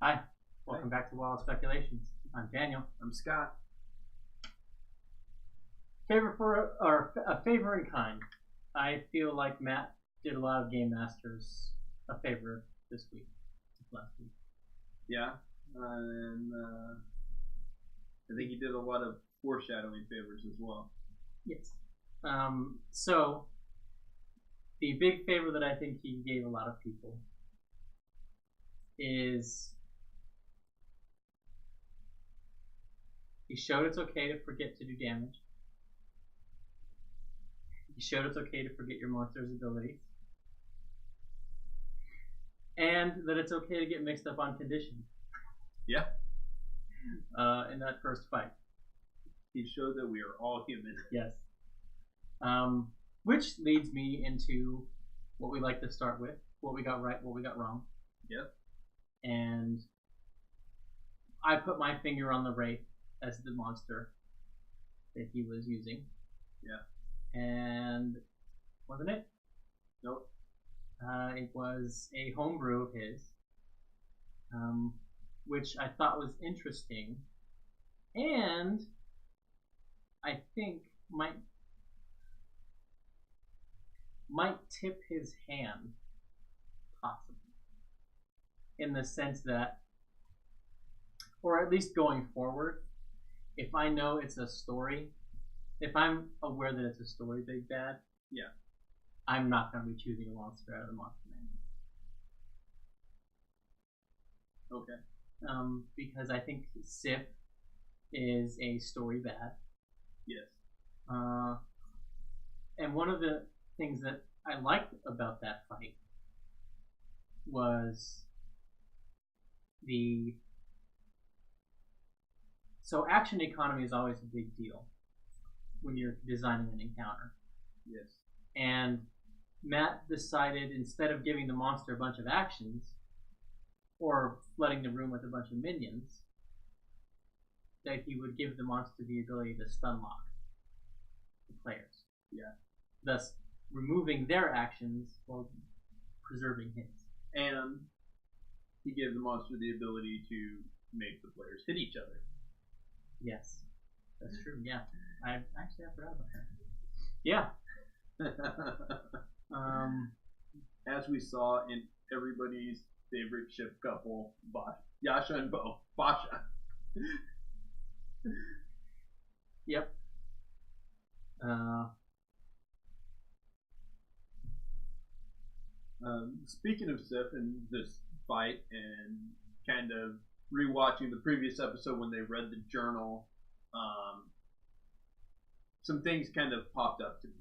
Hi, welcome back to Wild Speculations. I'm Daniel. I'm Scott. A favor in kind. I feel like Matt did a lot of Game Masters a favor this week, last week. Yeah, and I think he did a lot of foreshadowing favors as well. Yes. So the big favor that I think he gave a lot of people is he showed it's okay to forget to do damage. He showed it's okay to forget your monster's abilities. And that it's okay to get mixed up on conditions. Yeah. In that first fight. He showed that we are all human. Yes. Which leads me into what we like to start with. What we got right, what we got wrong. Yep. And I put my finger on the Wraith as the monster that he was using. Yeah. And wasn't it? Nope. It was a homebrew of his, which I thought was interesting, and I think might tip his hand, possibly, in the sense that, or at least going forward, if I know it's a story, if I'm aware that it's a story big bad, yeah, I'm not going to be choosing a monster out of the monster manual. Okay. Because I think Sif is a story bad. Yes. And one of the things that I liked about that fight was so action economy is always a big deal when you're designing an encounter. Yes. And Matt decided, instead of giving the monster a bunch of actions or flooding the room with a bunch of minions, that he would give the monster the ability to stun lock the players. Yeah. Thus removing their actions while preserving his. And he gave the monster the ability to make the players hit each other. Yes. That's true, yeah. I forgot about that. Yeah. As we saw in everybody's favorite ship couple, Yasha and Basha. Yep. Speaking of Sif and this fight and kind of rewatching the previous episode when they read the journal, some things kind of popped up to me.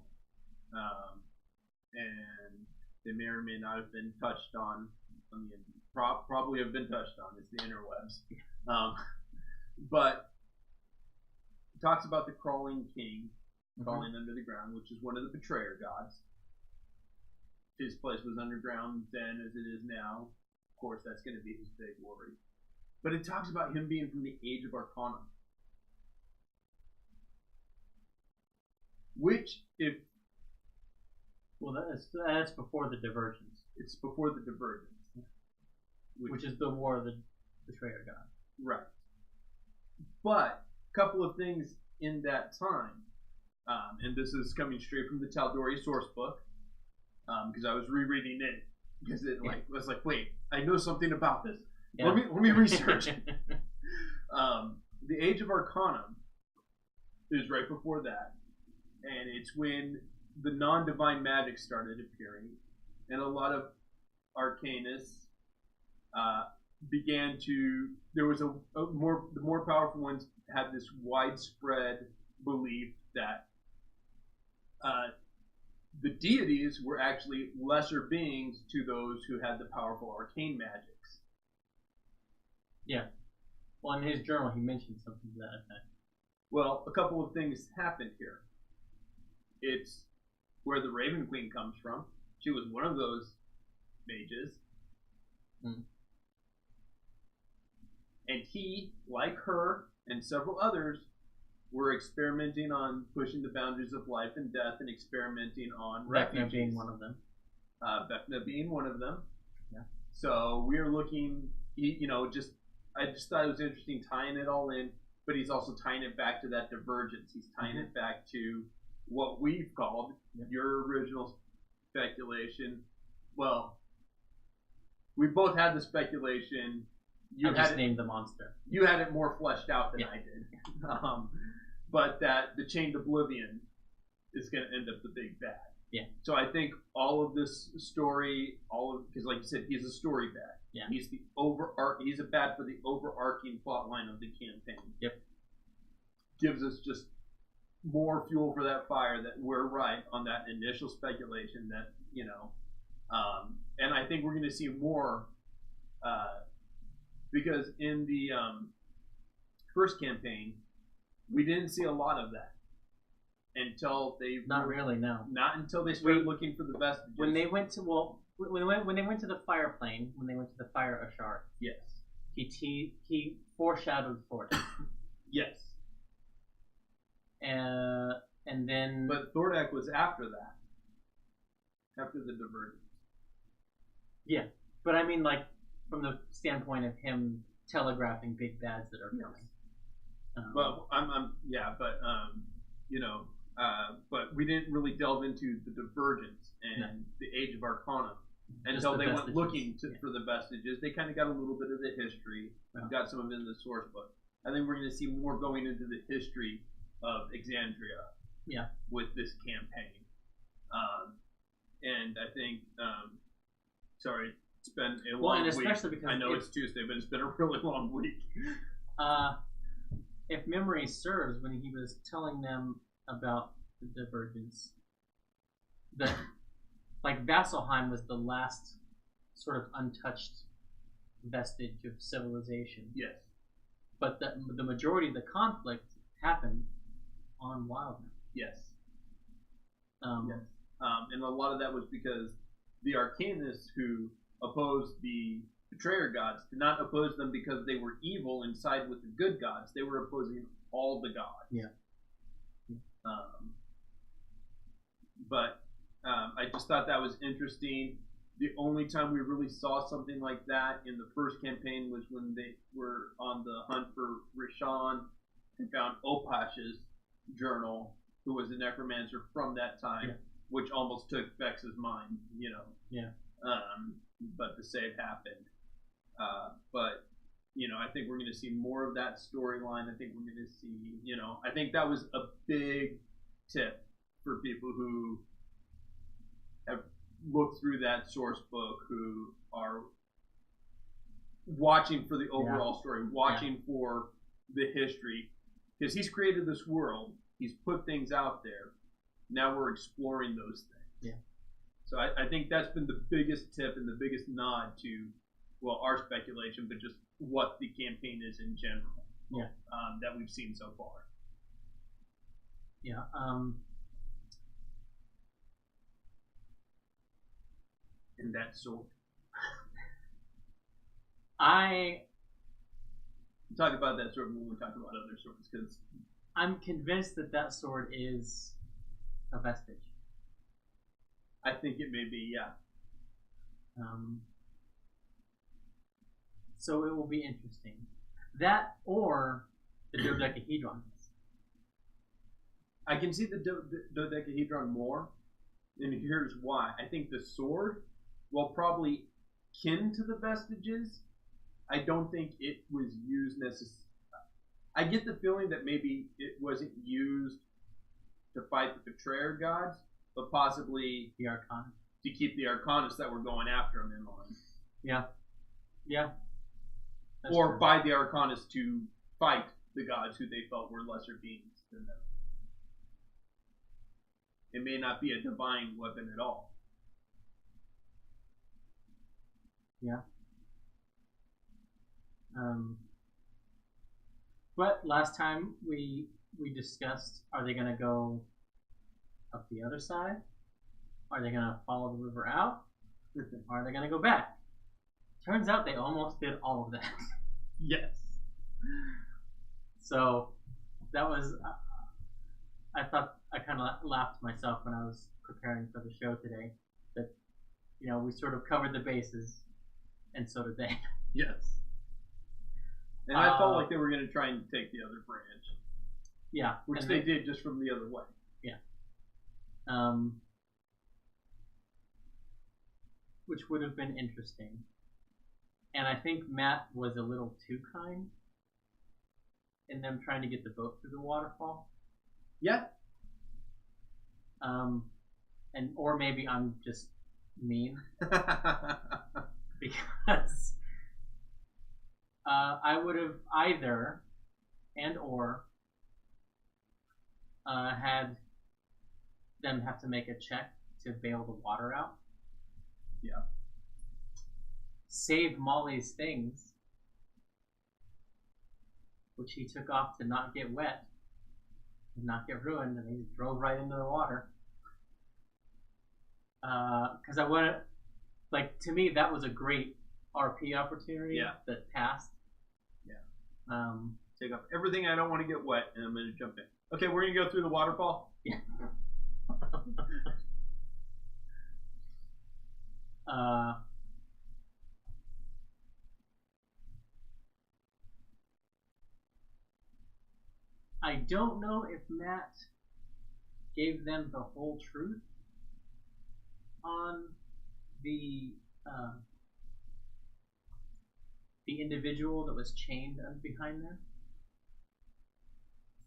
And they may or may not have been touched on. I mean, probably have been touched on. It's the interwebs. But it talks about the crawling king crawling under the ground, which is one of the betrayer gods. His place was underground then as it is now. Of course, that's going to be his big worry. But it talks about him being from the Age of Arcana. Which, if... Well, that's before the Divergence. It's before the Divergence. Which is the War of the Betrayer God. Right. But, a couple of things in that time, and this is coming straight from the Tal'Dorei source book, because I was rereading it, because it was like, wait, I know something about this. Yeah. Let me research. The Age of Arcana is right before that, and it's when the non-divine magic started appearing, and a lot of arcanists began to. There was the more powerful ones had this widespread belief that the deities were actually lesser beings to those who had the powerful arcane magics. Yeah. Well, in his journal, he mentioned something to that effect. Well, a couple of things happened here. It's where the Raven Queen comes from. She was one of those mages. Mm. And he, like her and several others, were experimenting on pushing the boundaries of life and death and experimenting on refugees. Vecna being one of them. Vecna being one of them. Yeah. So we are looking I just thought it was interesting tying it all in, but he's also tying it back to that divergence. He's tying it back to what we've called your original speculation. Well, we both had the speculation. I just named the monster. You had it more fleshed out than I did. But that the Chained Oblivion is going to end up the big bad. Yeah. So I think all of this story, because like you said, he's a story bad. Yeah. He's a bad for the overarching plot line of the campaign. Yep. Gives us just more fuel for that fire that we're right on that initial speculation that, and I think we're going to see more because in the first campaign, we didn't see a lot of that until not until they started looking for the vestiges. When they went to when they went to the fire plane, when they went to the fire ashar, yes, he foreshadowed Thordak. Yes. And then, but Thordak was after that, after the divergence. Yeah, but I mean, like from the standpoint of him telegraphing big bads that are coming. But we didn't really delve into the divergence and the Age of Arcana until they went looking for the vestiges. They kind of got a little bit of the history, got some of it in the source book. I think we're going to see more going into the history of Exandria with this campaign. And I think, sorry, it's been a long week. Because I know it's Tuesday, but it's been a really long week. If memory serves, when he was telling them about the divergence, Vasselheim was the last sort of untouched vestige of civilization. Yes. But the majority of the conflict happened on Wilde. Yes. Yes. And a lot of that was because the Arcanists who opposed the Betrayer gods did not oppose them because they were evil and side with the good gods. They were opposing all the gods. Yeah. But I just thought that was interesting. The only time we really saw something like that in the first campaign was when they were on the hunt for Rishon and found Opash's journal, who was a necromancer from that time, which almost took Vex's mind, Yeah. But the save happened. But I think we're going to see more of that storyline. I think we're going to see, I think that was a big tip for people who have looked through that source book, who are watching for the overall story, watching for the history, because he's created this world, he's put things out there. Now we're exploring those things. Yeah. So I think that's been the biggest tip and the biggest nod to, our speculation, but just what the campaign is in general. Yeah. That we've seen so far. Yeah. And that sword. I talk about that sword when we talk about other swords, because I'm convinced that sword is a vestige. I think it may be, yeah. So it will be interesting. That or the dodecahedron. I can see the dodecahedron more, and here's why. I think the sword, while probably kin to the vestiges, I don't think it was used necessarily. I get the feeling that maybe it wasn't used to fight the Betrayer gods, but possibly the Arcana, to keep the Arcanists that were going after him in line. Yeah. Yeah. That's or true. by the Arcanists to fight the gods who they felt were lesser beings than them. It may not be a divine weapon at all. Yeah. But last time we discussed, are they going to go up the other side? Are they going to follow the river out? Or are they going to go back? Turns out they almost did all of that. Yes. So that was, I thought, I kind of laughed myself when I was preparing for the show today, that, we sort of covered the bases, and so did they. Yes. And I felt like they were going to try and take the other branch. Yeah. Which they did, just from the other way. Yeah. Which would have been interesting. And I think Matt was a little too kind in them trying to get the boat through the waterfall. Yeah. Or maybe I'm just mean. Because I would have either had them have to make a check to bail the water out. Yeah. Save Molly's things, which he took off to not get wet and not get ruined, and he drove right into the water. Because I want to, like, to me, that was a great RP opportunity that passed. Yeah. Take off everything I don't want to get wet, and I'm going to jump in. Okay, we're going to go through the waterfall. Yeah. I don't know if Matt gave them the whole truth on the individual that was chained behind them.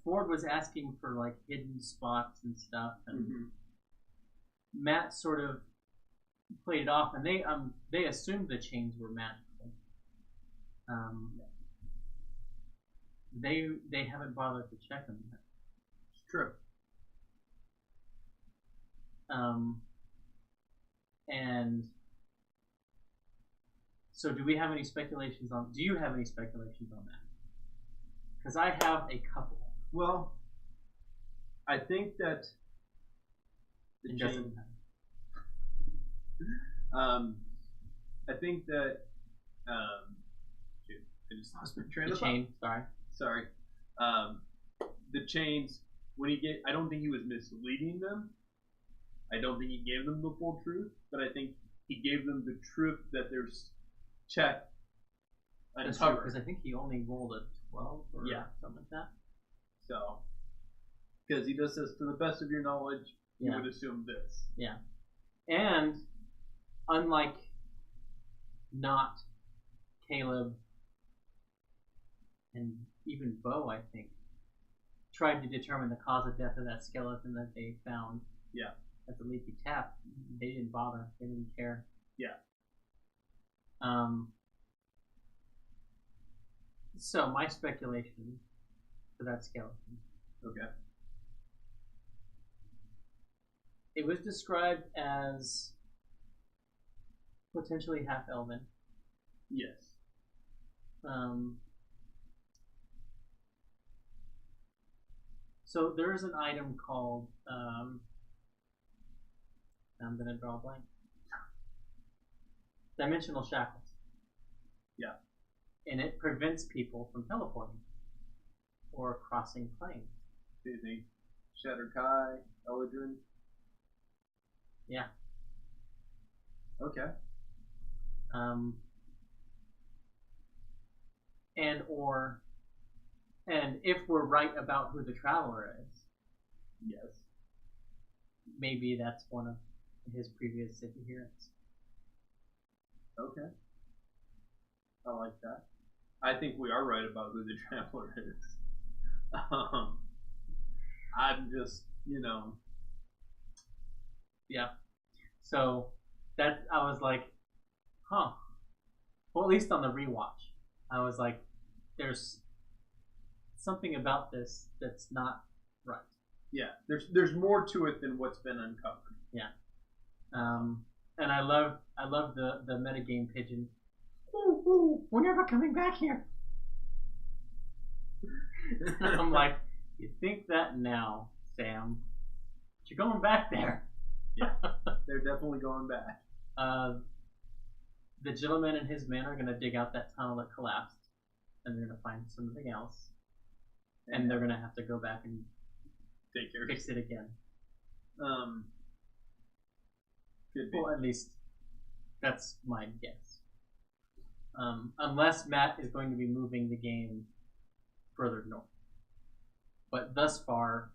Ford was asking for like hidden spots and stuff, and Matt sort of played it off, and they assumed the chains were magical. They haven't bothered to check them yet. It's true. And so do you have any speculations on that? Because I have a couple. Well, I think that the chain. I think that. Shoot, I just lost my train of thought. Sorry. The chains. I don't think he was misleading them. I don't think he gave them the full truth, but I think he gave them the truth that there's check uncovered. Because I think he only rolled a 12 or something like that. So, because he does this to the best of your knowledge, you would assume this. Yeah. And unlike not Caleb and even Bo, I think, tried to determine the cause of death of that skeleton that they found at the Leaky Tap. They didn't bother. They didn't care. Yeah. So my speculation for that skeleton. Okay. It was described as potentially half elven. Yes. So there is an item called I'm gonna draw a blank. Dimensional shackles. Yeah. And it prevents people from teleporting or crossing planes. Do you think Shattered Kai, Eldrin? Yeah. Okay. And if we're right about who the Traveler is, yes, maybe that's one of his previous adherents. Okay. I like that. I think we are right about who the Traveler is. I'm just, Yeah. So that I was like, huh. Well, at least on the rewatch, I was like, there's something about this that's not right. Yeah. There's more to it than what's been uncovered. Yeah. And I love the metagame pigeon. Ooh, ooh, we're never coming back here. I'm like, you think that now, Sam? But you're going back there. Yeah, they're definitely going back. The gentleman and his men are going to dig out that tunnel that collapsed, and they're going to find something else, and they're going to have to go back and fix it again. Could be. Well, at least that's my guess. unless Matt is going to be moving the game further north. But thus far,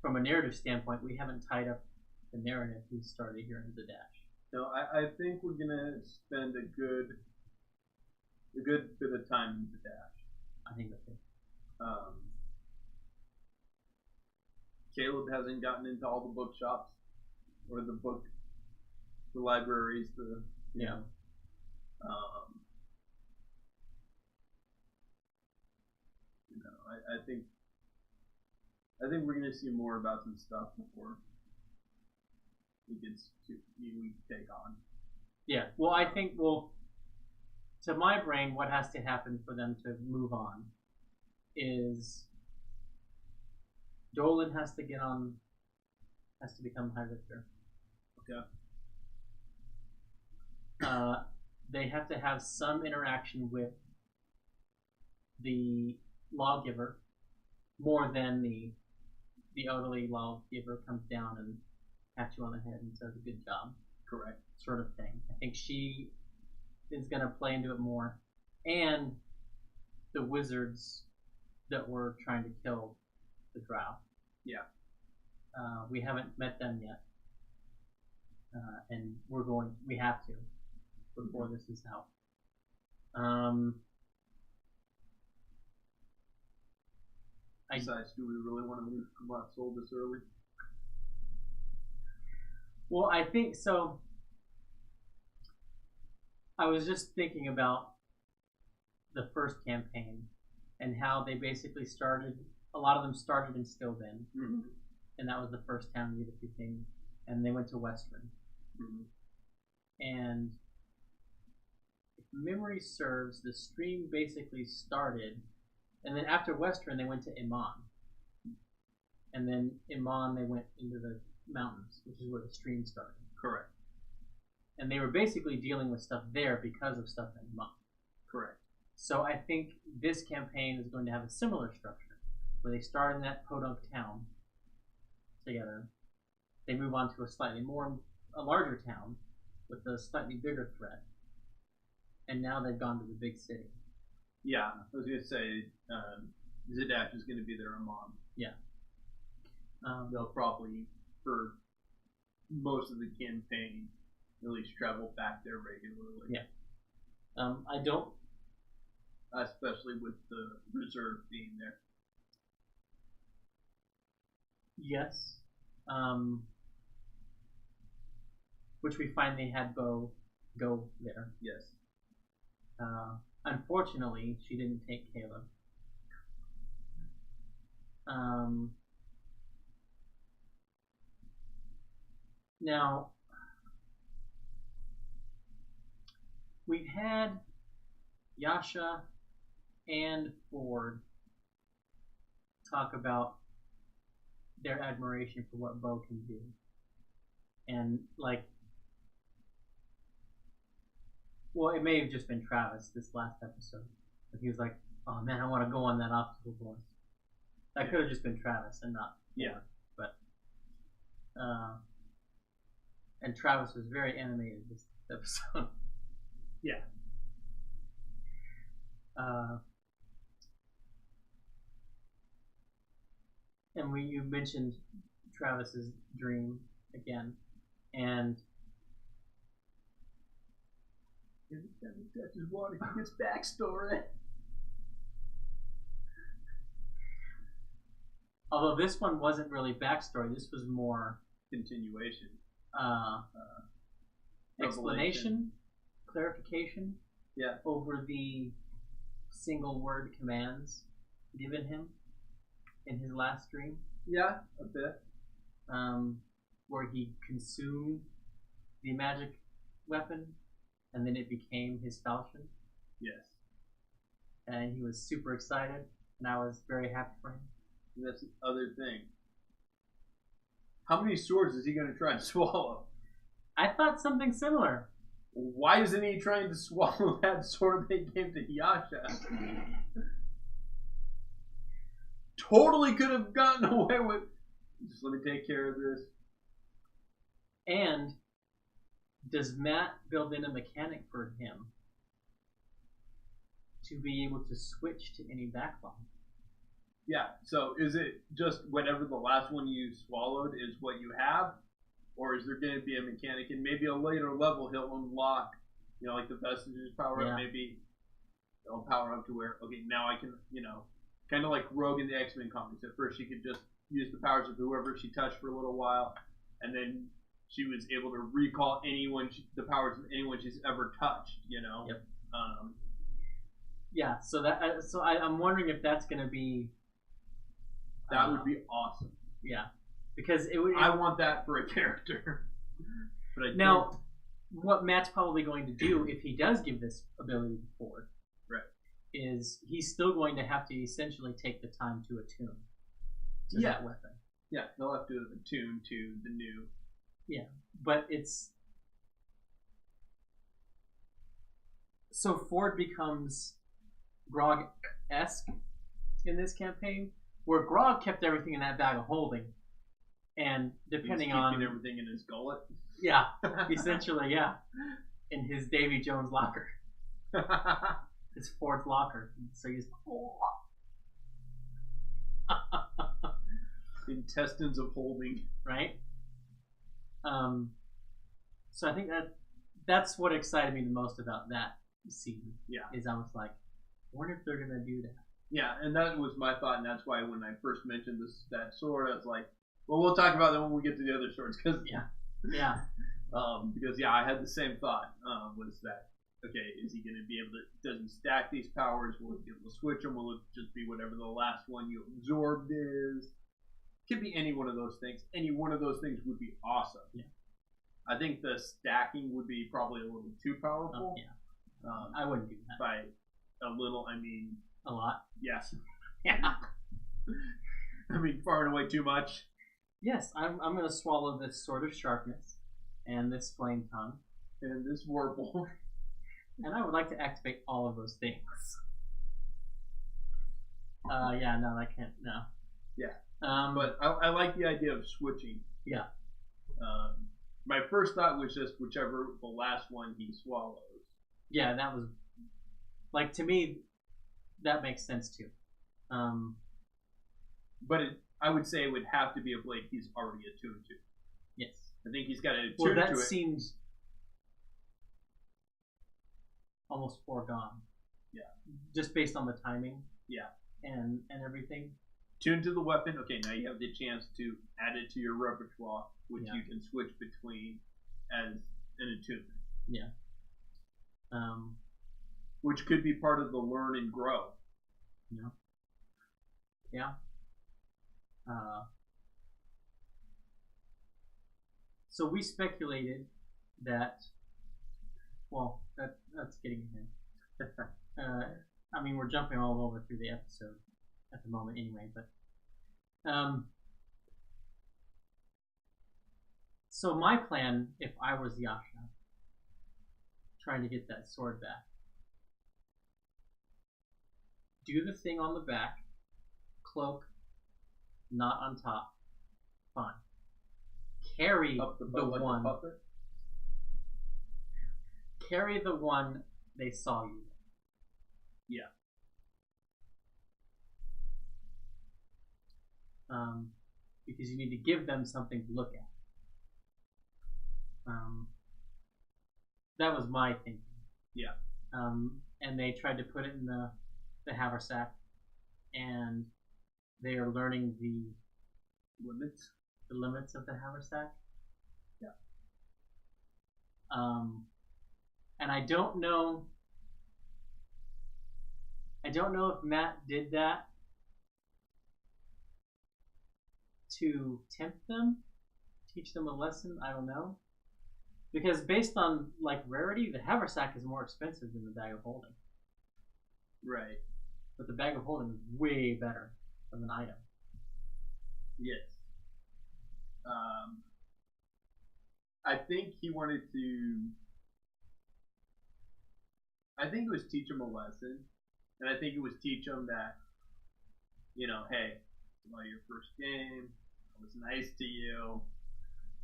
from a narrative standpoint, we haven't tied up the narrative we started here in the dash. No, I think we're gonna spend a good bit of time in the dash. I think that's it. Caleb hasn't gotten into all the bookshops or the libraries, yeah. I think we're gonna see more about some stuff before we take on. Yeah. Well, I think to my brain, what has to happen for them to move on is Dolan has to become High Richter. Okay. They have to have some interaction with the lawgiver more than the elderly lawgiver comes down and pats you on the head and says a good job. Correct. Sort of thing. I think she is going to play into it more. And the wizards that were trying to kill the drow. Yeah. We haven't met them yet. And we have to before this is out. Besides, do we really want to move Kamat Soul this early? Well, I think so. I was just thinking about the first campaign and how they basically a lot of them started in Stillben. Mm-hmm. And that was the first town E15, and they went to Western. Mm-hmm. And if memory serves, the stream basically started, and then after Western they went to Iman. And then Iman they went into the mountains, which is where the stream started. Correct. And they were basically dealing with stuff there because of stuff in Iman. Correct. So I think this campaign is going to have a similar structure, where they start in that podunk town together. They move on to a larger town with a slightly bigger threat, and now they've gone to the big city. Yeah, I was going to say Zadash is going to be their Amon. Yeah. They'll probably, for most of the campaign, at least travel back there regularly. Yeah. I don't. Especially with the reserve being there. Yes. Which we finally had Bo go there. Yes. Unfortunately, she didn't take Caleb. Now, we've had Yasha and Ford talk about their admiration for what Bo can do. And, it may have just been Travis this last episode. But he was like, oh man, I want to go on that obstacle course. That could have just been Travis and not Ford. Yeah. But, and Travis was very animated this episode. Yeah. And you mentioned Travis's dream again, and that's his water. He gets backstory. Although this one wasn't really backstory, this was more continuation, explanation, clarification. Yeah. Over the single word commands given him in his last dream. Yeah, a bit. Where he consumed the magic weapon, and then it became his falchion. Yes. And he was super excited, and I was very happy for him. And that's the other thing. How many swords is he going to try to swallow? I thought something similar. Why isn't he trying to swallow that sword they gave to Yasha? Totally could have gotten away with. Just let me take care of this. And does Matt build in a mechanic for him to be able to switch to any backbone. Yeah. So is it just whenever the last one you swallowed is what you have, or is there going to be a mechanic, and maybe a later level he'll unlock, like the vestiges power up, maybe it'll power up to where, okay, now I can, kind of like Rogue in the X-Men comics. At first she could just use the powers of whoever she touched for a little while, and then she was able to recall the powers of anyone she's ever touched, Yep. Yeah, so I'm wondering if that's going to be... That would be awesome. Yeah, because it would... I want that for a character. But I now, what Matt's probably going to do, if he does give this ability to Ford, is he's still going to have to essentially take the time to attune to that weapon. Yeah, they'll have to attune to the new. Yeah, but it's... So Ford becomes Grog-esque in this campaign, where Grog kept everything in that bag of holding, and depending on... keeping everything in his gullet? Yeah, essentially, yeah. In his Davy Jones locker. His Ford's locker. So he's... Intestines of holding. Right? So I think that's what excited me the most about that scene. Yeah. Is I was like, I wonder if they're going to do that. Yeah, and that was my thought, and that's why when I first mentioned that sword, I was like, well, we'll talk about that when we get to the other swords. Because I had the same thought, was that, okay, is he going to be able to, does he stack these powers? Will he be able to switch them? Will it just be whatever the last one you absorbed is? Could be any one of those things. Any one of those things would be awesome. Yeah. I think the stacking would be probably a little too powerful. I wouldn't do that. By a little, I mean... A lot? Yes. Yeah. I mean, far and away too much. Yes, I'm going to swallow this sword of sharpness, and this flame tongue, and this warble. And I would like to activate all of those things. No, I can't, no. Yeah. But I like the idea of switching. Yeah. My first thought was just whichever the last one he swallows. Yeah, that was, like, to me, that makes sense too. But I would say it would have to be a blade he's already attuned to. Yes. I think he's got to attune to it. Well, that to seems almost foregone. Yeah. Just based on the timing. Yeah. And everything. Tune to the weapon. Okay, now you have the chance to add it to your repertoire, which you can switch between as an attunement. Yeah. Which could be part of the learn and grow. Yeah. Yeah. So we speculated that. Well, that's getting ahead. I mean, we're jumping all over through the episode at the moment, anyway. But so my plan, if I was Yasha, trying to get that sword back, do the thing on the back, cloak, not on top, fine. Carry up the one. Like carry the one they saw you with. Yeah. Because you need to give them something to look at. That was my thinking. Yeah. And they tried to put it in the haversack, and they are learning the limits of the haversack. Yeah. And I don't know if Matt did that to tempt them, teach them a lesson. I don't know, because based on like rarity, the haversack is more expensive than the bag of holding. Right. But the bag of holding is way better of an item. Yes. I think he wanted to. I think it was teach him a lesson, and I think it was teach him that, hey, your first game, I was nice to you.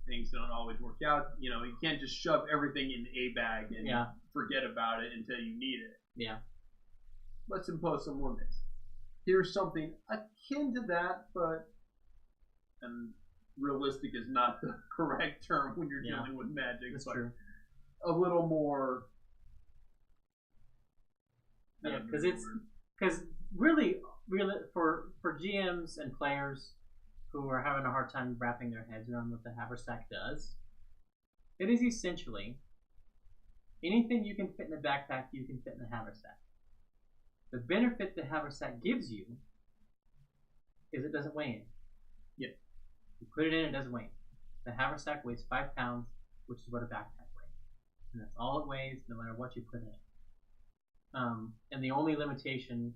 Things don't always work out. You can't just shove everything in a bag and forget about it until you need it. Yeah. let's impose some limits. Here's something akin to that, but realistic is not the correct term when you're dealing with magic. That's but true. A little more. Yeah, because really for GMs and players who are having a hard time wrapping their heads around what the haversack does, it is essentially anything you can fit in a backpack, you can fit in a haversack. The benefit the haversack gives you is it doesn't weigh in. Yeah. You put it in, it doesn't weigh in. The haversack weighs 5 pounds, which is what a backpack weighs. And that's all it weighs, no matter what you put in it. And the only limitation,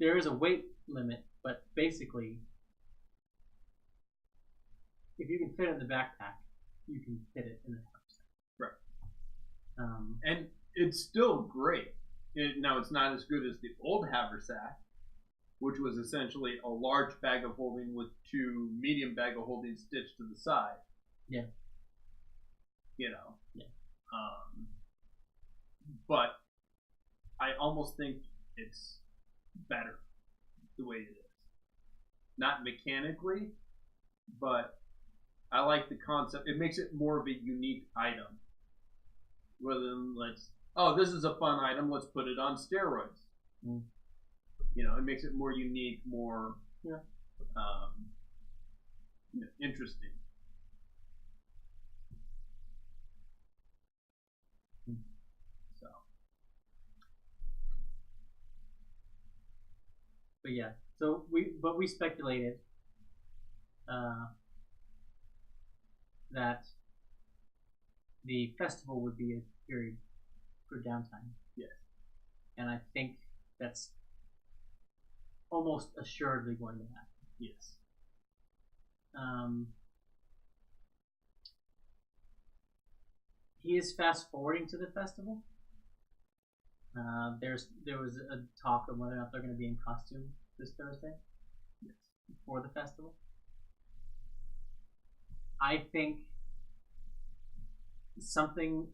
there is a weight limit, but basically, if you can fit it in the backpack, you can fit it in the haversack. Right. And it's still great. Now, it's not as good as the old haversack, which was essentially a large bag of holding with 2 medium bag of holding stitched to the side. Yeah. You know. Yeah. But I almost think it's better the way it is. Not mechanically, but I like the concept. It makes it more of a unique item. Rather than this is a fun item, let's put it on steroids. Mm. You know, it makes it more unique, more interesting. So, but yeah, we speculated that the festival would be a period for downtime. Yes. And I think that's almost assuredly going to happen. Yes. He is fast forwarding to the festival. There was a talk of whether or not they're going to be in costume this Thursday. Yes. For the festival. I think something.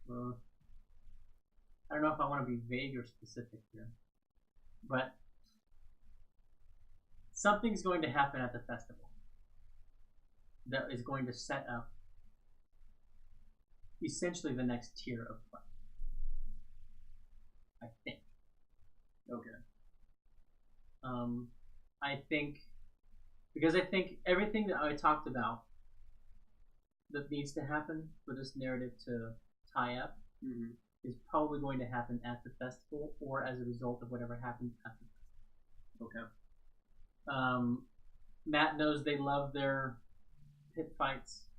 I don't know if I want to be vague or specific here, but something's going to happen at the festival that is going to set up essentially the next tier of play. I think. Okay. I think everything that I talked about that needs to happen for this narrative to tie up is probably going to happen at the festival or as a result of whatever happens at the festival. Okay. Matt knows they love their pit fights,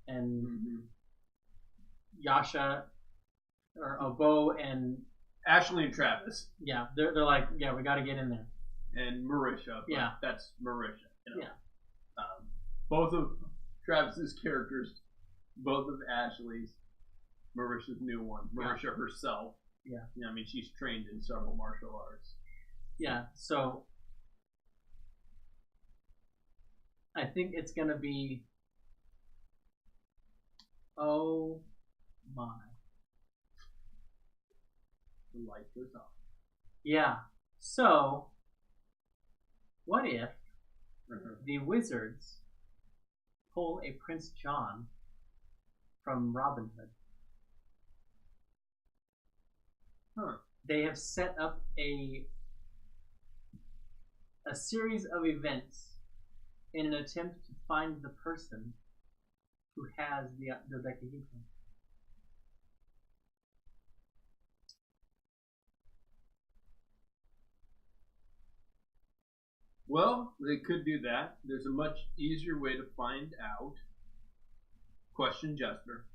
and Yasha or Bo and Ashley and Travis. Yeah, they're like, yeah, we got to get in there. And Marisha. Yeah, that's Marisha. You know? Yeah. Both of Travis's characters, both of Ashley's, Marisha's new one, Marisha herself. Yeah. You know, I mean, she's trained in several martial arts. Yeah. So I think it's gonna be. Oh my. The light goes off. Yeah. So, what if the wizards pull a Prince John from Robin Hood? They have set up a series of events in an attempt to find the person who has the dodecahedron. Well, they could do that. There's a much easier way to find out. Question Jester.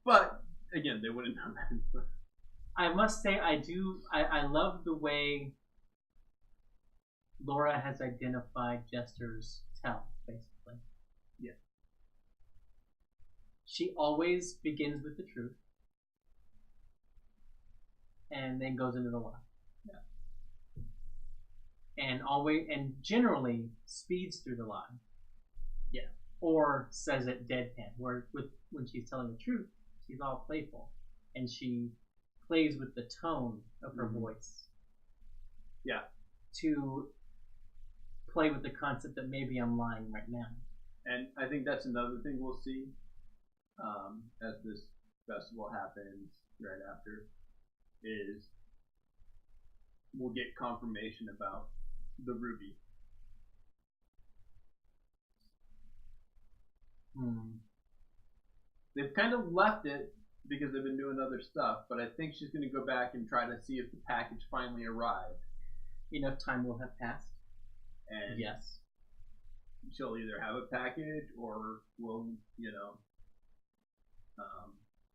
But again, they wouldn't know that. I must say, I love the way Laura has identified Jester's tell, basically. Yeah. She always begins with the truth and then goes into the lie. Yeah. And generally speeds through the lie. Yeah. or says it deadpan, where when she's telling the truth, she's all playful, and she plays with the tone of her voice. Yeah. To play with the concept that maybe I'm lying right now. And I think that's another thing we'll see as this festival happens right after, is we'll get confirmation about the ruby. They've kind of left it because they've been doing other stuff, but I think she's going to go back and try to see if the package finally arrived. Enough time will have passed. And yes, she'll either have a package or will,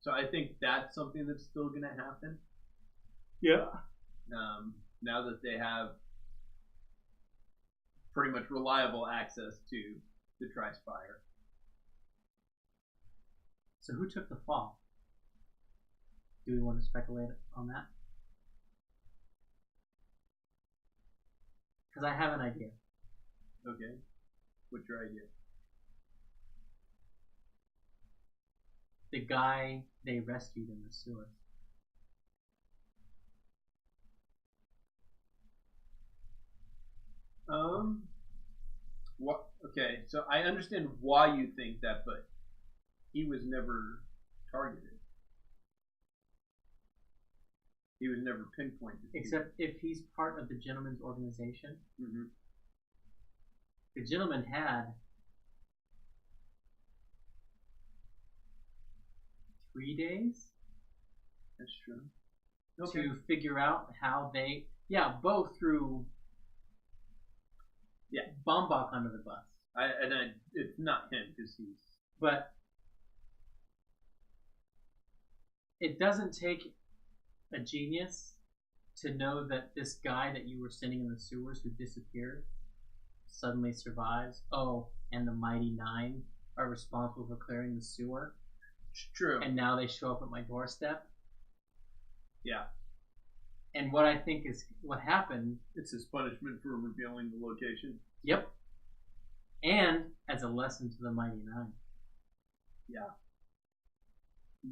so I think that's something that's still going to happen. Yeah. Now that they have pretty much reliable access to the Tri-Spire. So who took the fall? Do we want to speculate on that? Because I have an idea. Okay. What's your idea? The guy they rescued in the sewer. What? Okay, so I understand why you think that, but he was never targeted. He was never pinpointed. Except if he's part of the gentleman's organization. Mm-hmm. The gentleman had 3 days. That's true. To figure out how they, both threw Bombach under the bus. It's not him because he's. But it doesn't take a genius to know that this guy that you were sending in the sewers who disappeared suddenly survives. Oh, and the Mighty Nine are responsible for clearing the sewer. It's true. And now they show up at my doorstep. Yeah. And what I think is what happened. It's his punishment for revealing the location. Yep. And as a lesson to the Mighty Nine. Yeah.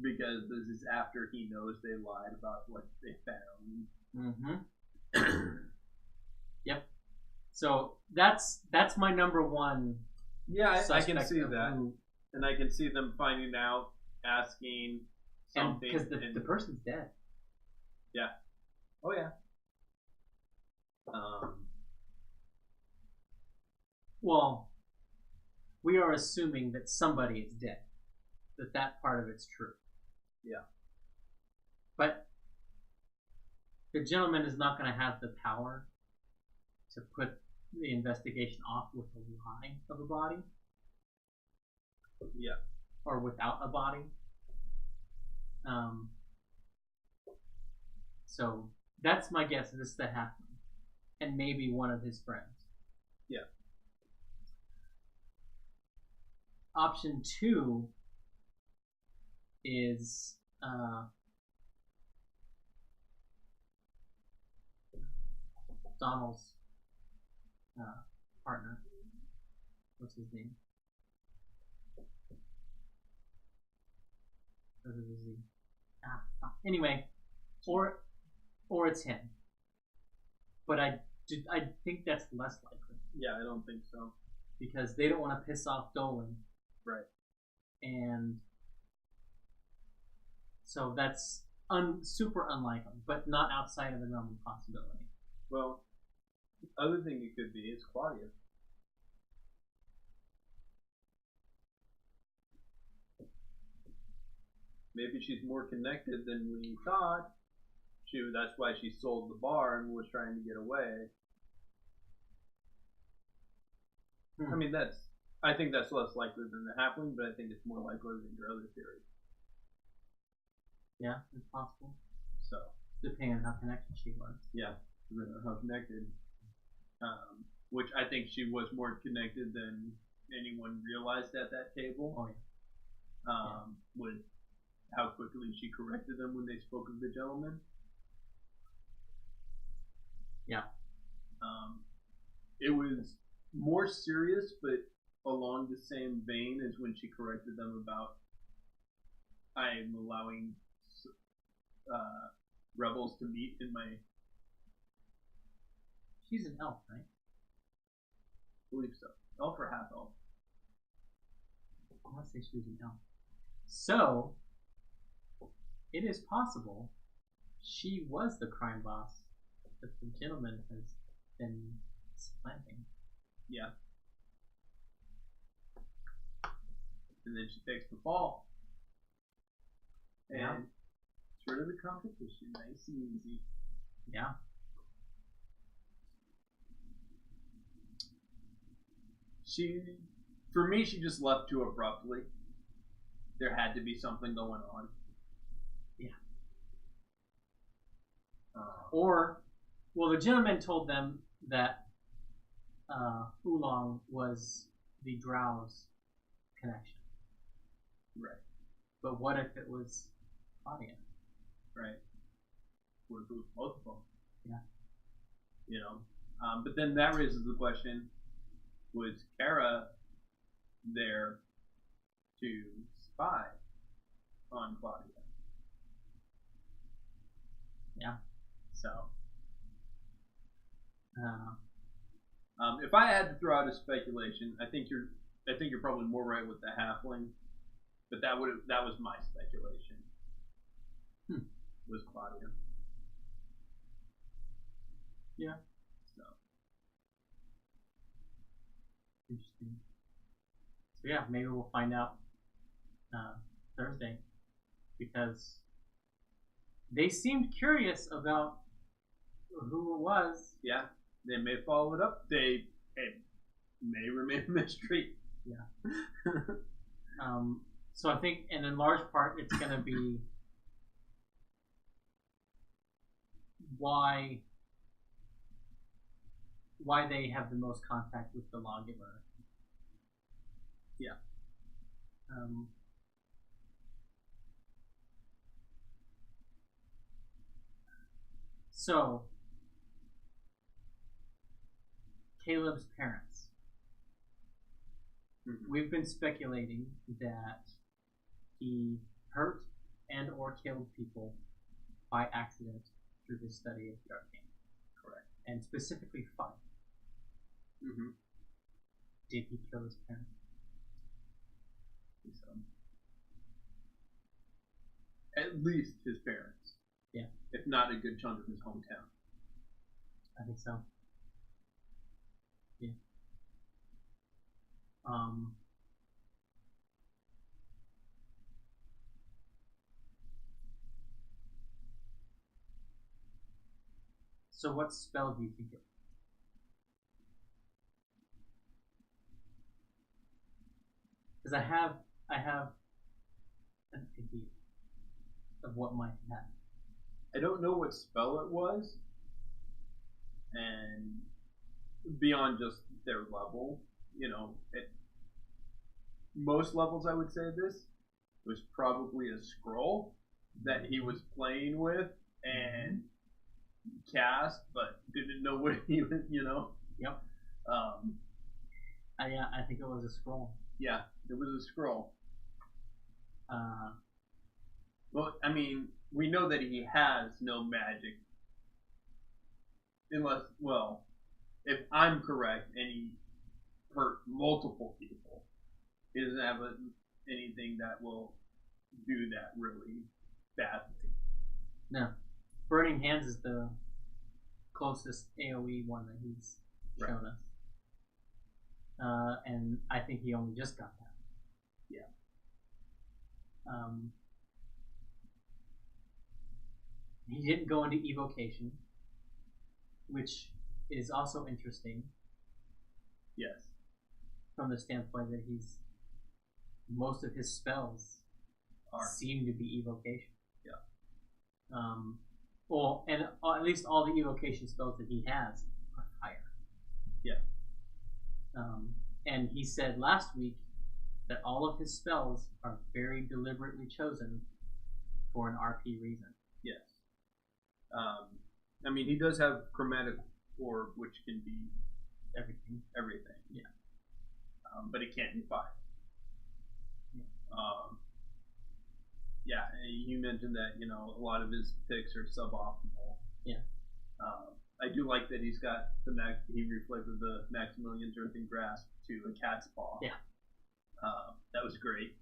Because this is after he knows they lied about what they found. Mm-hmm. Yep. So that's my number one. Yeah, I can see that. And I can see them finding out, asking something. Because the person's dead. Yeah. Oh, yeah. Well, we are assuming that somebody is dead. That part of it's true. Yeah. But the gentleman is not going to have the power to put the investigation off with a lie of a body. Yeah. Or without a body. So that's my guess. This is the happening, and maybe one of his friends. Yeah. Option 2 is Donald's partner. What's his name? Anyway, or it's him. But I think that's less likely. Yeah, I don't think so. Because they don't want to piss off Dolan. Right. And so that's super unlikely, but not outside of the realm of possibility. Well, the other thing it could be is Claudia. Maybe she's more connected than we thought. That's why she sold the bar and was trying to get away. I mean, I think that's less likely than the happening, but I think it's more likely than your other theory. Yeah, it's possible. So, depending on how connected she was. Yeah, depending on how connected. Which I think she was more connected than anyone realized at that table. Oh yeah. With how quickly she corrected them when they spoke of the gentleman. Yeah. It was more serious, but along the same vein as when she corrected them about I'm allowing rebels to meet in my. She's an elf, right? I believe so. Elf or half elf? I want to say she was an elf. So, it is possible she was the crime boss that the gentleman has been supplanting. Yeah. And then she takes the fall. And Yeah. it's rid of the competition. Nice and easy. Yeah. For me, she just left too abruptly. There had to be something going on. Yeah. Or, well, the gentleman told them that Oolong was the Drow's connection. Right. But what if it was Claudia? Right. What if it was both of them? Yeah. You know? But then that raises the question, was Kara there to spy on Claudia? Yeah. So, if I had to throw out a speculation, I think you're probably more right with the halfling, but that was my speculation. Was Claudia? Yeah. So Interesting. So yeah, maybe we'll find out Thursday, because they seemed curious about who it was. yeah, they may follow it up. It may remain a mystery. Yeah. So I think, and in large part, it's going to be why they have the most contact with the lawgiver. Yeah. So Caleb's parents. Mm-hmm. We've been speculating that he hurt and or killed people by accident through his study of the arcane. Correct. And specifically fun. Mm-hmm. Did he kill his parents? So, at least his parents. Yeah. If not a good chunk of his hometown. I think so. Yeah. So what spell do you think it? Because I have an idea of what might happen. I don't know what spell it was, and beyond just their level, at most levels I would say this was probably a scroll that he was playing with and cast, but didn't know what he was, Yep. I think it was a scroll. Yeah, it was a scroll. Well, I mean, we know that he has no magic. Unless, well, if I'm correct, and he hurt multiple people, he doesn't have anything that will do that really badly. No. Burning Hands is the closest AoE one that he's shown us. And I think he only just got that. Yeah. He didn't go into evocation, which is also interesting. Yes. From the standpoint that most of his spells seem to be evocation. Yeah. Well, and at least all the evocation spells that he has are higher. Yeah. And he said last week that all of his spells are very deliberately chosen for an RP reason. Yes. I mean, he does have chromatic orb, which can be everything. Everything. Yeah. but it can't do 5. Yeah, you mentioned that a lot of his picks are suboptimal. Yeah. I do like that he's got he reflected the Maximilian's Earthen Grasp to a cat's paw. Yeah. That was great.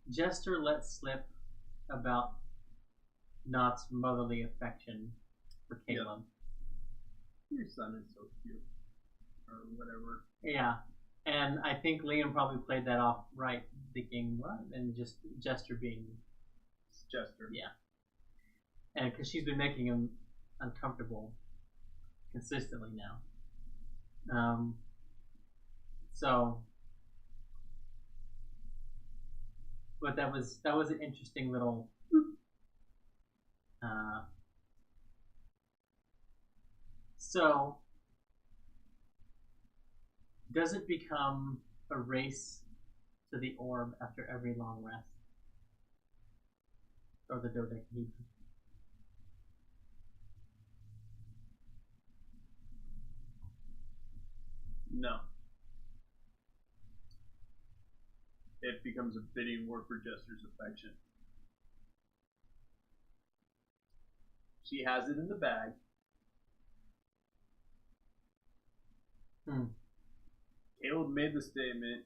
Jester let slip about Nott's motherly affection for Caleb. Yep. Your son is so cute. Or whatever. Yeah. And I think Liam probably played that off right, thinking, what? And just Jester being... Jester. Yeah. And because she's been making him uncomfortable consistently now. So... But that was an interesting little... So... Does it become a race to the orb after every long rest? Or the dodecahedron? No. It becomes a bidding war for Jester's affection. She has it in the bag. Caleb made the statement,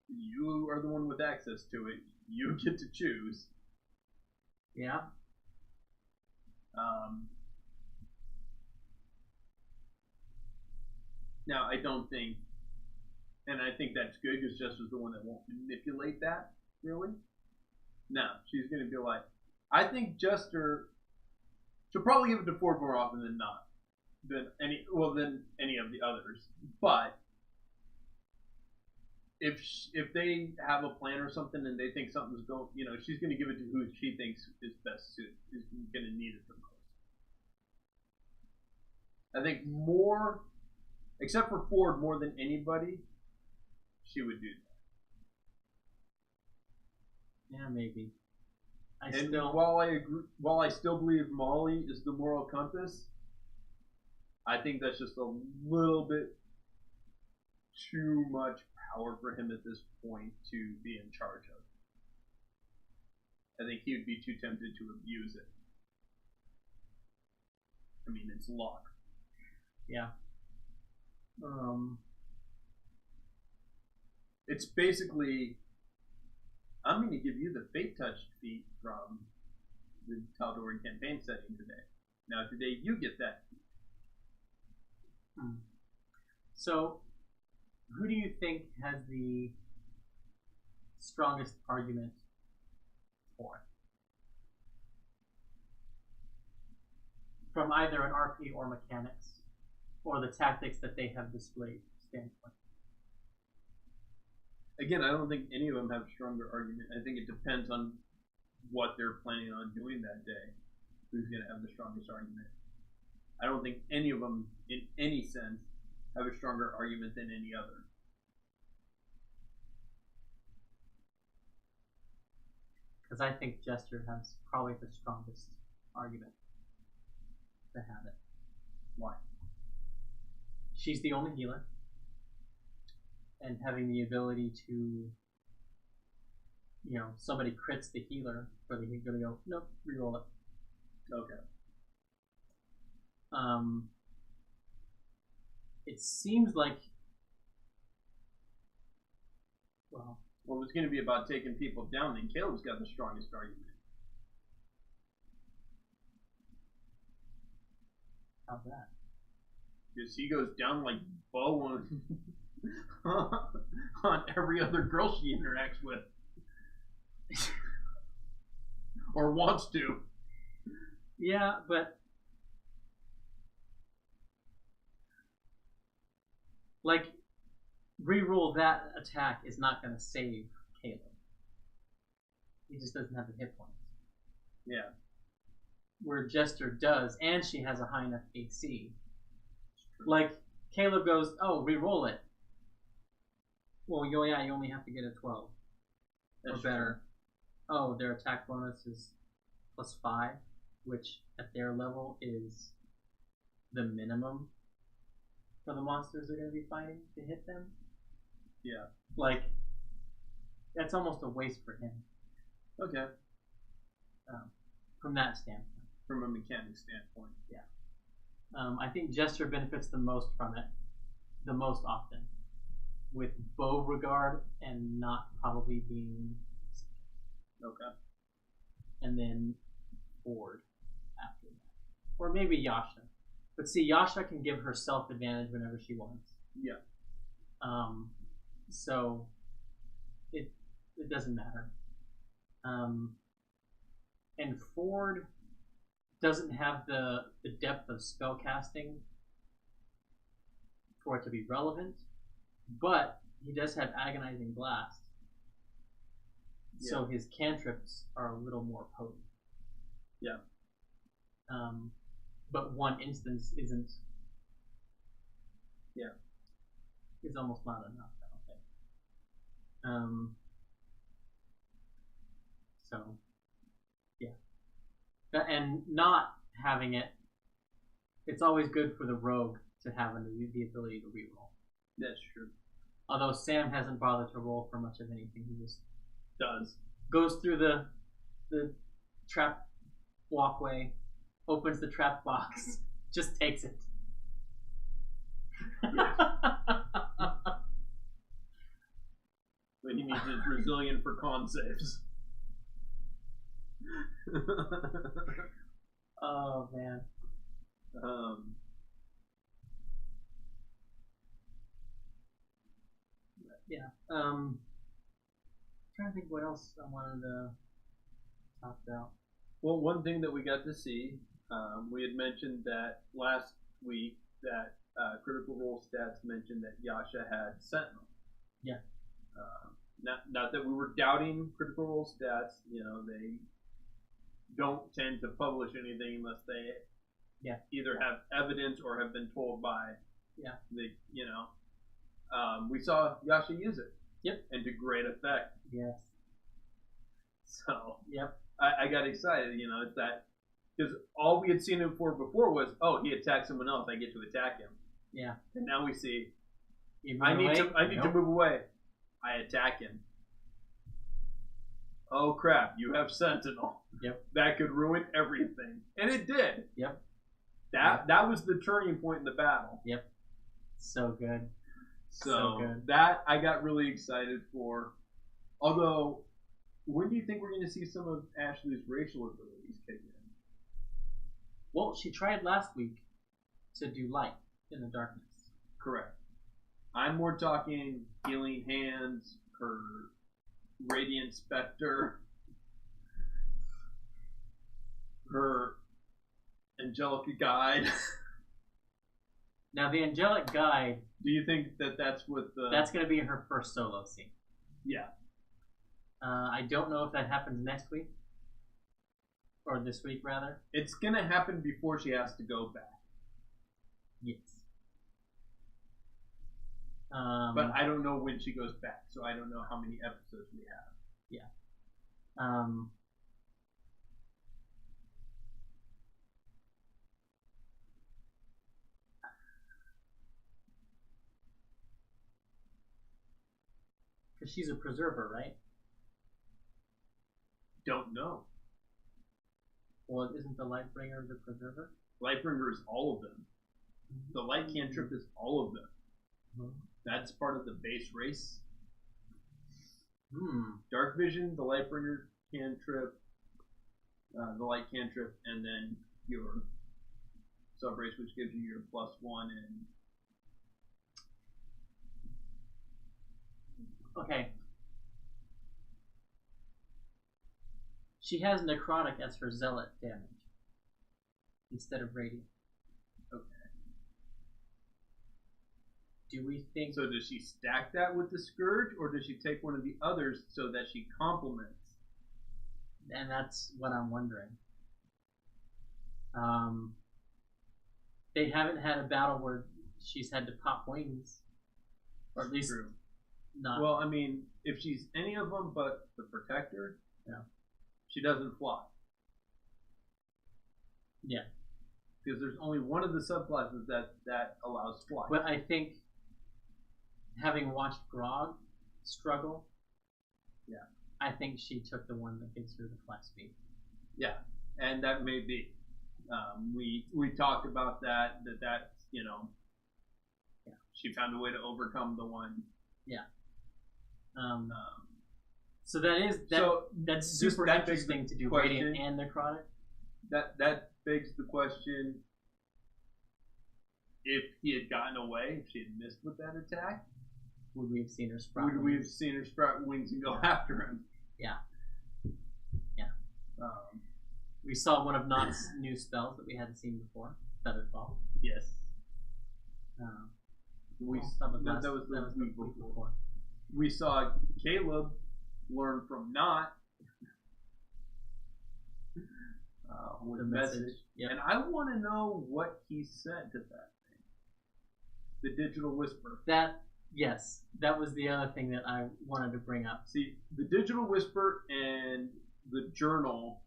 you are the one with access to it. You get to choose. Yeah. Now, I don't think, and I think that's good because Jester's the one that won't manipulate that, really. No, she's going to be like, I think Jester, she'll probably give it to Ford more often than not. Than any of the others. But if they have a plan or something and they think something's going, she's going to give it to who she thinks is best suited, is going to need it the most. I think more, except for Ford, more than anybody, she would do that. Yeah, maybe. While I still believe Molly is the moral compass, I think that's just a little bit too much power for him at this point to be in charge of. I think he would be too tempted to abuse it. I mean, it's luck. Yeah. It's basically, I'm going to give you the Fate Touch feat from the Tal'Darim campaign setting today. Now, today you get that feat. So, who do you think has the strongest argument for it? From either an RP or mechanics, or the tactics that they have displayed standpoint? Again, I don't think any of them have a stronger argument. I think it depends on what they're planning on doing that day. Who's going to have the strongest argument? I don't think any of them, in any sense, have a stronger argument than any other. Because I think Jester has probably the strongest argument to have it. Why? She's the only healer, and having the ability to, somebody crits the healer, where they're going to go, nope, reroll it. Okay. It seems like, well, it was going to be about taking people down, then Caleb's got the strongest argument. How's that? Because he goes down like Bo on every other girl she interacts with. Or wants to. Yeah, but like, reroll that attack is not going to save Caleb. He just doesn't have the hit points. Yeah. Where Jester does, and she has a high enough AC. Like, Caleb goes, oh, reroll it. Well, you only have to get a 12. or better. Oh, their attack bonus is +5, which at their level is the minimum for the monsters they're going to be fighting to hit them. Yeah. Like, that's almost a waste for him. Okay. From that standpoint. From a mechanic standpoint. Yeah. I think Jester benefits the most from it, the most often, with Beauregard and not probably being. Okay. And then Ford after that. Or maybe Yasha. But see, Yasha can give herself advantage whenever she wants. Yeah. So it doesn't matter. And Ford doesn't have the depth of spell casting for it to be relevant, but he does have Agonizing Blast. Yeah. So his cantrips are a little more potent. Yeah. But one instance isn't. Yeah. Is almost not enough, I don't think. So, yeah. And not having it, it's always good for the rogue to have the ability to reroll. That's true. Although Sam hasn't bothered to roll for much of anything, he just goes through the trap walkway, opens the trap box, just takes it. Yeah. But he means it's resilient for con saves. Oh man. Yeah. Trying to think what else I wanted to talk about. Well, one thing that we got to see, we had mentioned that last week that Critical Role Stats mentioned that Yasha had Sentinel. Yeah. Not that we were doubting Critical Role Stats. You know, they don't tend to publish anything unless they either have evidence or have been told by we saw Yasha use it. Yep. And to great effect. Yes. So yep. I got excited, it's that because all we had seen him for before was, oh, he attacked someone else, I get to attack him. Yeah. And now we see I need to move away. I attack him. Oh crap, you have Sentinel. Yep. That could ruin everything. And it did. Yep. That was the turning point in the battle. Yep. So good. So good. That I got really excited for. Although, when do you think we're going to see some of Ashley's racial abilities kick in? Well, she tried last week to do light in the darkness. Correct. I'm more talking healing hands, her radiant specter, her angelic guide. Now, the angelic guide. Do you think that that's what the? That's going to be her first solo scene. Yeah. I don't know if that happens next week. Or this week, rather. It's going to happen before she has to go back. Yes. But I don't know when she goes back, so I don't know how many episodes we have. Yeah. Because she's a preserver, right? Don't know. Well, isn't the Lightbringer the preserver? Lightbringer is all of them. The light cantrip is all of them. That's part of the base race. Dark Vision, the Lightbringer cantrip, the light cantrip, and then your sub race, which gives you your +1 and. Okay. She has necrotic as her zealot damage instead of radiant. Okay. Do we think? So does she stack that with the Scourge, or does she take one of the others so that she complements? And that's what I'm wondering. They haven't had a battle where she's had to pop wings, or at least True. not. Well, I mean, if she's any of them but the Protector, Yeah. she doesn't fly. Yeah. Because there's only one of the subclasses that allows flight. But I think, having watched Grog struggle, Yeah. I think she took the one that gives her the flat speed. Yeah, and that may be. We talked about that you know, Yeah. she found a way to overcome the one. Yeah. So that's super that interesting to do question. radiant and necrotic. That begs the question: if he had gotten away, if she had missed with that attack, Would we have seen her sprout? would we have seen her sprout wings and go after him? Yeah. Yeah. We saw one of Nott's new spells that we hadn't seen before, Featherfall. Yes. That was the week before. We saw Caleb learn from Nott with The a message. Yep. And I want to know what he said to that thing. The digital whisper. Yes, that was the other thing that I wanted to bring up. See, the digital whisper and the journal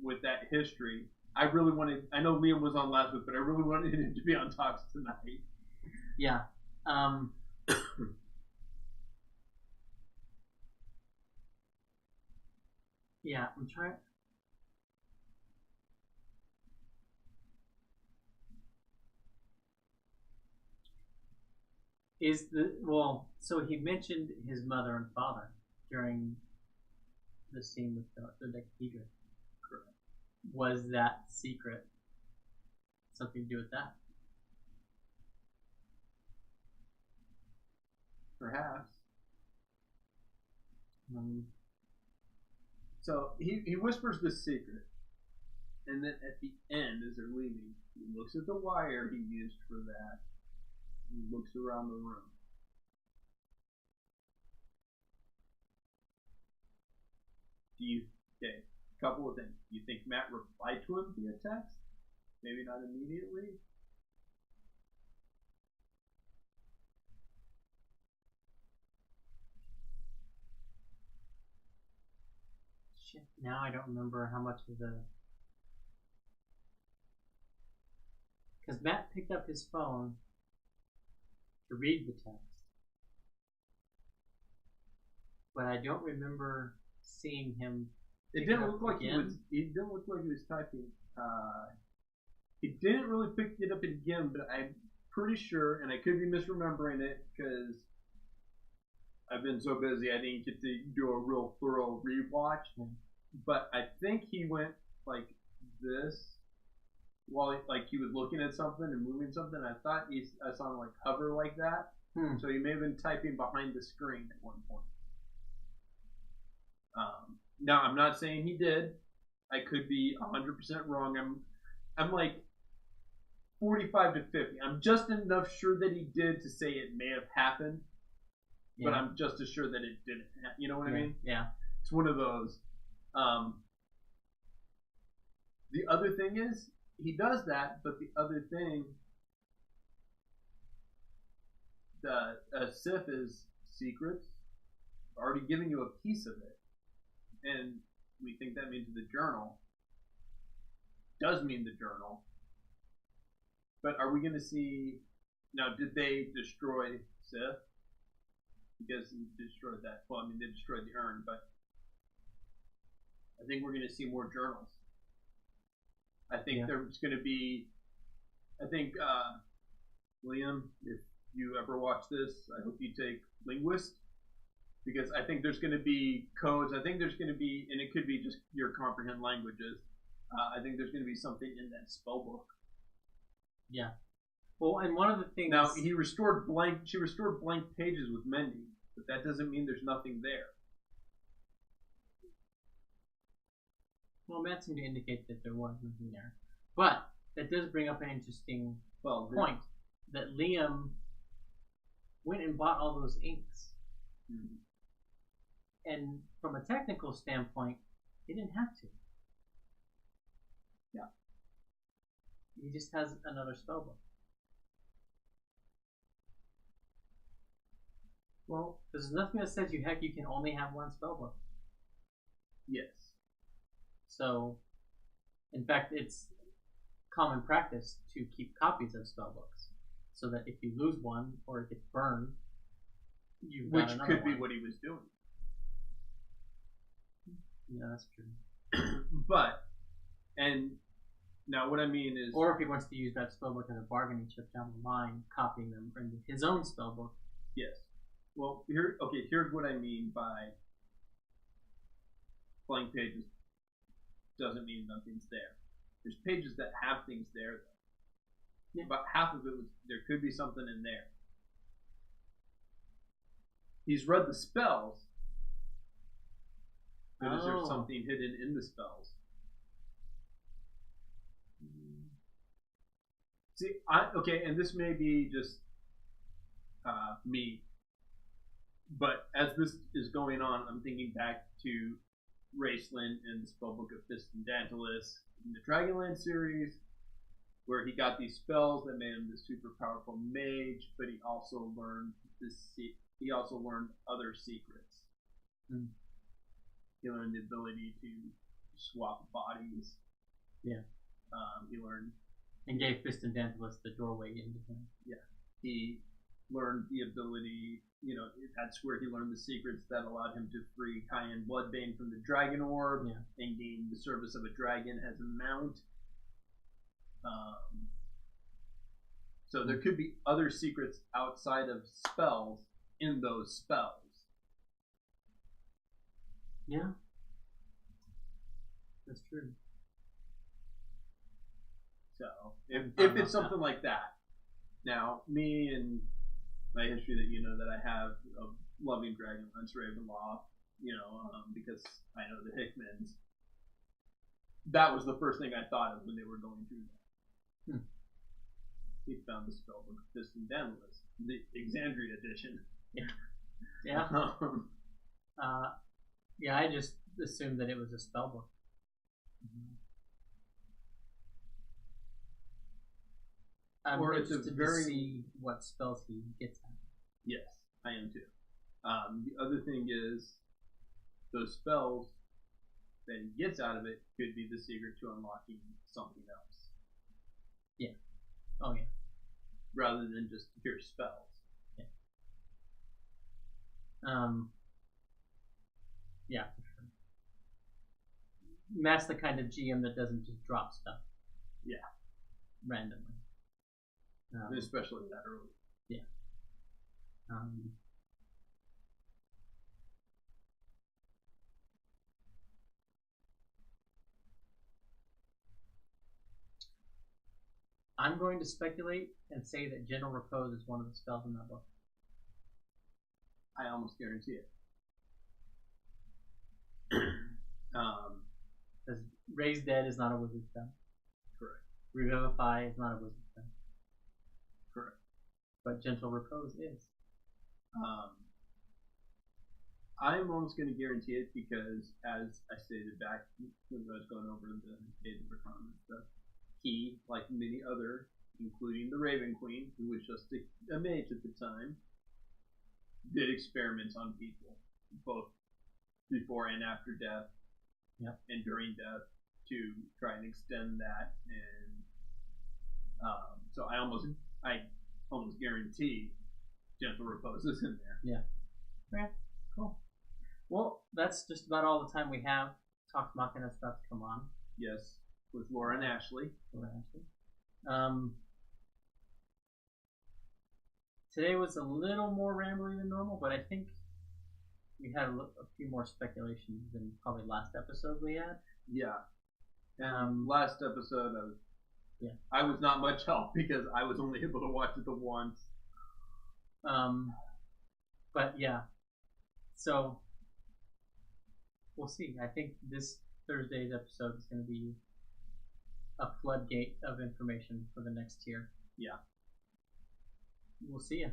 with that history, I really wanted, I know Liam was on last week, but I really wanted him to be on Talks tonight. Yeah. Yeah, I'm trying. So he mentioned his mother and father during the scene with the Decahedron. Correct. Was that secret something to do with that? Perhaps. So he whispers this secret, and then at the end, as they're leaving, he looks at the wire he used for that. He looks around the room. Okay, a couple of things. Do you think Matt replied to him via text? Maybe not immediately. Shit, now I don't remember how much of the... Because Matt picked up his phone to read the text. But I don't remember seeing him. It didn't look like he was. He didn't look like he was typing. He didn't really pick it up again, but I'm pretty sure, and I could be misremembering it because I've been so busy I didn't get to do a real thorough rewatch. But I think he went like this while he was looking at something and moving something. I thought I saw him like hover like that. So he may have been typing behind the screen at one point. Now I'm not saying he did. I could be 100% wrong. I'm like 45 to 50. I'm just enough sure that he did to say it may have happened, but I'm just as sure that it didn't. You know what I mean? Yeah. It's one of those. The other thing is he does that, but the other thing, the Sith is secrets. Already giving you a piece of it. And we think that means the journal. Does mean the journal. But are we going to see... Now, did they destroy Sith? Because he destroyed that. Well, I mean, they destroyed the urn, but I think we're going to see more journals. I think there's going to be... I think, Liam, if you ever watch this, I hope you take linguist. Because I think there's going to be codes. I think there's going to be, and it could be just your comprehend languages. I think there's going to be something in that spell book. Yeah. Well, and one of the things... Now, she restored blank pages with mending, but that doesn't mean there's nothing there. Well, Matt seemed to indicate that there was nothing there. But that does bring up an interesting point. That Liam went and bought all those inks. Mm-hmm. And from a technical standpoint, he didn't have to. Yeah. He just has another spellbook. Well, there's nothing that says you can only have one spellbook. Yes. So, in fact, it's common practice to keep copies of spellbooks, so that if you lose one or it gets burned, you've got Which another could be one. what he was doing. Yeah, that's true. But, and now what I mean is, Or if he wants to use that spellbook as a bargaining chip down the line, copying them into his own spellbook. yes. Well, here's what I mean by blank pages doesn't mean nothing's there. There's pages that have things there, though. Yeah. About half of it was, there could be something in there. He's read the spells, but is there something hidden in the spells? See, and this may be just me, but as this is going on, I'm thinking back to Raceland and the spellbook of Fistandantilus in the Dragonland series, where he got these spells that made him this super powerful mage, but he also learned other secrets. Mm. He learned the ability to swap bodies. Yeah. He learned and gave Fistandantilus the doorway into him. Yeah. He learned the ability, that's where he learned the secrets that allowed him to free Cayenne Bloodbane from the Dragon Orb and gain the service of a dragon as a mount. So there could be other secrets outside of spells in those spells. Yeah. That's true. So, if it's something like that. Now, me and my history that I have of loving Dragonlance, Ravenloft, because I know the Hickmans, that was the first thing I thought of when they were going through that. He found the spellbook of Fistandantilus, the Exandria edition. Yeah. Yeah. I just assumed that it was a spellbook. I'm interested to see what spells he gets at. Yes, I am too. The other thing is, those spells that he gets out of it could be the secret to unlocking something else. Yeah. Oh yeah. Rather than just pure spells. Yeah. Yeah, for sure. Matt's the kind of GM that doesn't just drop stuff. Yeah. Randomly. Especially that early. Yeah. I'm going to speculate and say that General Repose is one of the spells in that book. I almost guarantee it. Because Raise Dead is not a wizard spell. Correct. Revivify is not a wizard spell. Correct. But Gentle Repose is. I'm almost going to guarantee it because, as I stated back when I was going over the Days of Recon and stuff, he, like many other, including the Raven Queen, who was just a mage at the time, did experiments on people, both before and after death, and during death, to try and extend that. And so I almost guarantee Gentle Repose is in there. Yeah. Okay, cool. Well, that's just about all the time we have. Talks Machina stuff to come on. Yes, with Laura and Ashley. Today was a little more rambly than normal, but I think we had a few more speculations than probably last episode we had. Yeah. Last episode, I was not much help because I was only able to watch it the once. But yeah, so we'll see. I think this Thursday's episode is going to be a floodgate of information for the next tier. Yeah. We'll see you.